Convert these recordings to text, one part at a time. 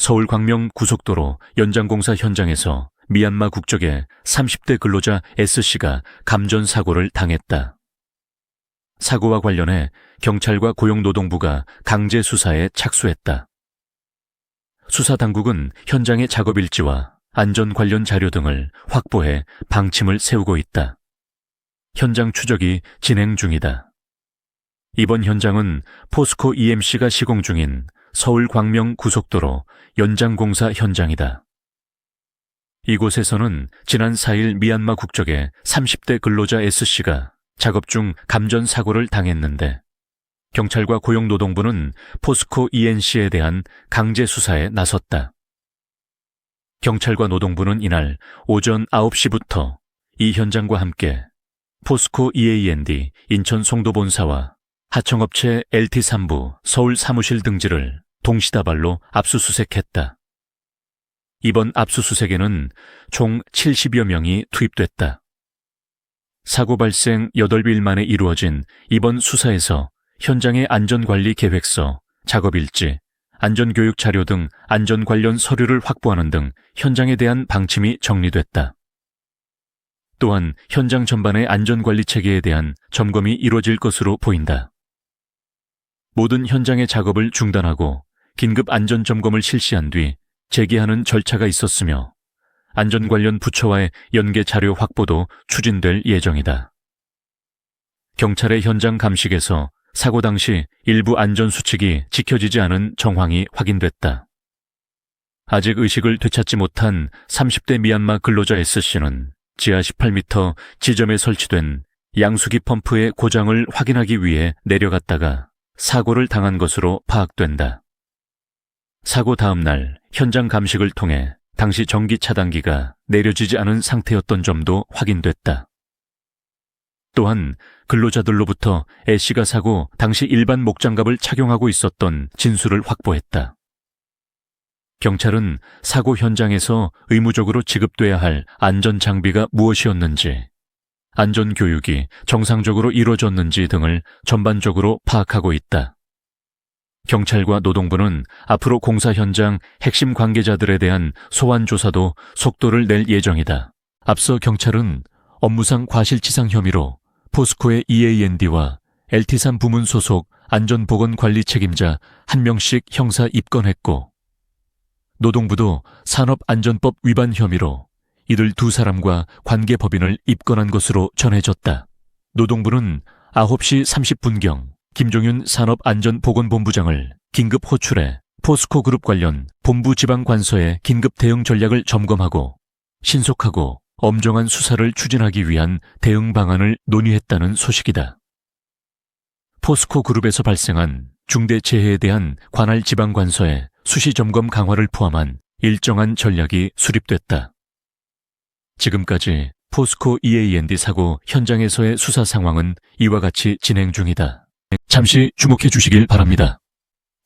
서울 광명 고속도로 연장공사 현장에서 미얀마 국적의 30대 근로자 S씨가 감전사고를 당했다. 사고와 관련해 경찰과 고용노동부가 강제 수사에 착수했다. 수사당국은 현장의 작업일지와 안전 관련 자료 등을 확보해 방침을 세우고 있다. 현장 추적이 진행 중이다. 이번 현장은 포스코 EMC가 시공 중인 서울 광명 고속도로 연장공사 현장이다. 이곳에서는 지난 4일 미얀마 국적의 30대 근로자 S씨가 작업 중 감전사고를 당했는데 경찰과 고용노동부는 포스코 ENC에 대한 강제 수사에 나섰다. 경찰과 노동부는 이날 오전 9시부터 이 현장과 함께 포스코 EAND 인천 송도본사와 하청업체 LT3부 서울 사무실 등지를 동시다발로 압수수색했다. 이번 압수수색에는 총 70여 명이 투입됐다. 사고 발생 8일 만에 이루어진 이번 수사에서 현장의 안전관리 계획서, 작업일지, 안전교육 자료 등 안전 관련 서류를 확보하는 등 현장에 대한 방침이 정리됐다. 또한 현장 전반의 안전관리 체계에 대한 점검이 이루어질 것으로 보인다. 모든 현장의 작업을 중단하고 긴급 안전점검을 실시한 뒤 재개하는 절차가 있었으며 안전 관련 부처와의 연계 자료 확보도 추진될 예정이다. 경찰의 현장 감식에서 사고 당시 일부 안전수칙이 지켜지지 않은 정황이 확인됐다. 아직 의식을 되찾지 못한 30대 미얀마 근로자 S씨는 지하 18m 지점에 설치된 양수기 펌프의 고장을 확인하기 위해 내려갔다가 사고를 당한 것으로 파악된다. 사고 다음 날 현장 감식을 통해 당시 전기 차단기가 내려지지 않은 상태였던 점도 확인됐다. 또한 근로자들로부터 S씨가 사고 당시 일반 목장갑을 착용하고 있었던 진술을 확보했다. 경찰은 사고 현장에서 의무적으로 지급돼야 할 안전장비가 무엇이었는지, 안전교육이 정상적으로 이루어졌는지 등을 전반적으로 파악하고 있다. 경찰과 노동부는 앞으로 공사 현장 핵심 관계자들에 대한 소환 조사도 속도를 낼 예정이다. 앞서 경찰은 업무상 과실치상 혐의로 포스코의 EAND와 LT3 부문 소속 안전보건관리 책임자 1명씩 형사 입건했고 노동부도 산업안전법 위반 혐의로 이들 2사람과 관계법인을 입건한 것으로 전해졌다. 노동부는 9시 30분경 김종윤 산업안전보건본부장을 긴급 호출해 포스코그룹 관련 본부 지방관서의 긴급 대응 전략을 점검하고 신속하고 엄정한 수사를 추진하기 위한 대응 방안을 논의했다는 소식이다. 포스코그룹에서 발생한 중대재해에 대한 관할 지방관서의 수시점검 강화를 포함한 일정한 전략이 수립됐다. 지금까지 포스코 EAND 사고 현장에서의 수사 상황은 이와 같이 진행 중이다. 잠시 주목해 주시길 바랍니다.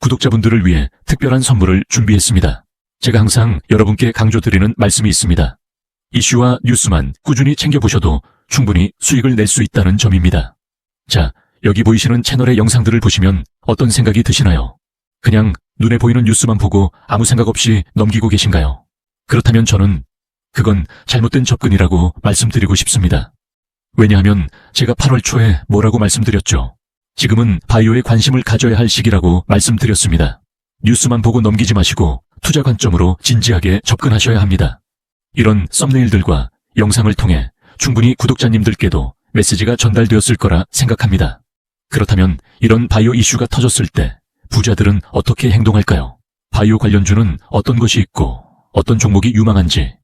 구독자분들을 위해 특별한 선물을 준비했습니다. 제가 항상 여러분께 강조드리는 말씀이 있습니다. 이슈와 뉴스만 꾸준히 챙겨보셔도 충분히 수익을 낼 수 있다는 점입니다. 자, 여기 보이시는 채널의 영상들을 보시면 어떤 생각이 드시나요? 그냥 눈에 보이는 뉴스만 보고 아무 생각 없이 넘기고 계신가요? 그렇다면 저는 그건 잘못된 접근이라고 말씀드리고 싶습니다. 왜냐하면 제가 8월 초에 뭐라고 말씀드렸죠? 지금은 바이오에 관심을 가져야 할 시기라고 말씀드렸습니다. 뉴스만 보고 넘기지 마시고 투자 관점으로 진지하게 접근하셔야 합니다. 이런 썸네일들과 영상을 통해 충분히 구독자님들께도 메시지가 전달되었을 거라 생각합니다. 그렇다면 이런 바이오 이슈가 터졌을 때 부자들은 어떻게 행동할까요? 바이오 관련주는 어떤 것이 있고 어떤 종목이 유망한지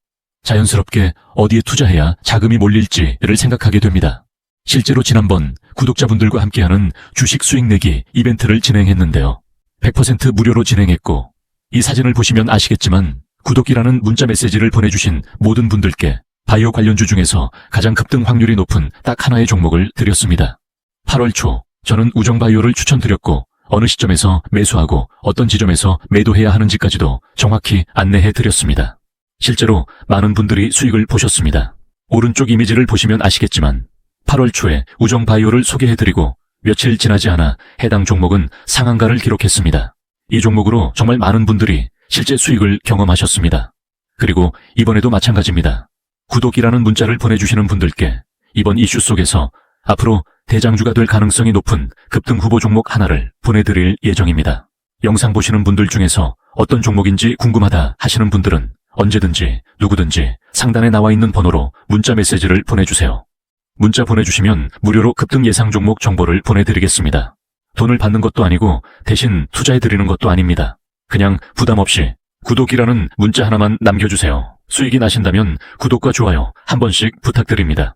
자연스럽게 어디에 투자해야 자금이 몰릴지를 생각하게 됩니다. 실제로 지난번 구독자분들과 함께하는 주식 수익 내기 이벤트를 진행했는데요. 100% 무료로 진행했고 이 사진을 보시면 아시겠지만 구독이라는 문자 메시지를 보내주신 모든 분들께 바이오 관련주 중에서 가장 급등 확률이 높은 딱 하나의 종목을 드렸습니다. 8월 초 저는 우정바이오를 추천드렸고 어느 시점에서 매수하고 어떤 지점에서 매도해야 하는지까지도 정확히 안내해 드렸습니다. 실제로 많은 분들이 수익을 보셨습니다. 오른쪽 이미지를 보시면 아시겠지만 8월 초에 우정바이오를 소개해드리고 며칠 지나지 않아 해당 종목은 상한가를 기록했습니다. 이 종목으로 정말 많은 분들이 실제 수익을 경험하셨습니다. 그리고 이번에도 마찬가지입니다. 구독이라는 문자를 보내주시는 분들께 이번 이슈 속에서 앞으로 대장주가 될 가능성이 높은 급등 후보 종목 하나를 보내드릴 예정입니다. 영상 보시는 분들 중에서 어떤 종목인지 궁금하다 하시는 분들은 언제든지 누구든지 상단에 나와 있는 번호로 문자 메시지를 보내주세요. 문자 보내주시면 무료로 급등 예상 종목 정보를 보내드리겠습니다. 돈을 받는 것도 아니고 대신 투자해드리는 것도 아닙니다. 그냥 부담 없이 구독이라는 문자 하나만 남겨주세요. 수익이 나신다면 구독과 좋아요 한 번씩 부탁드립니다.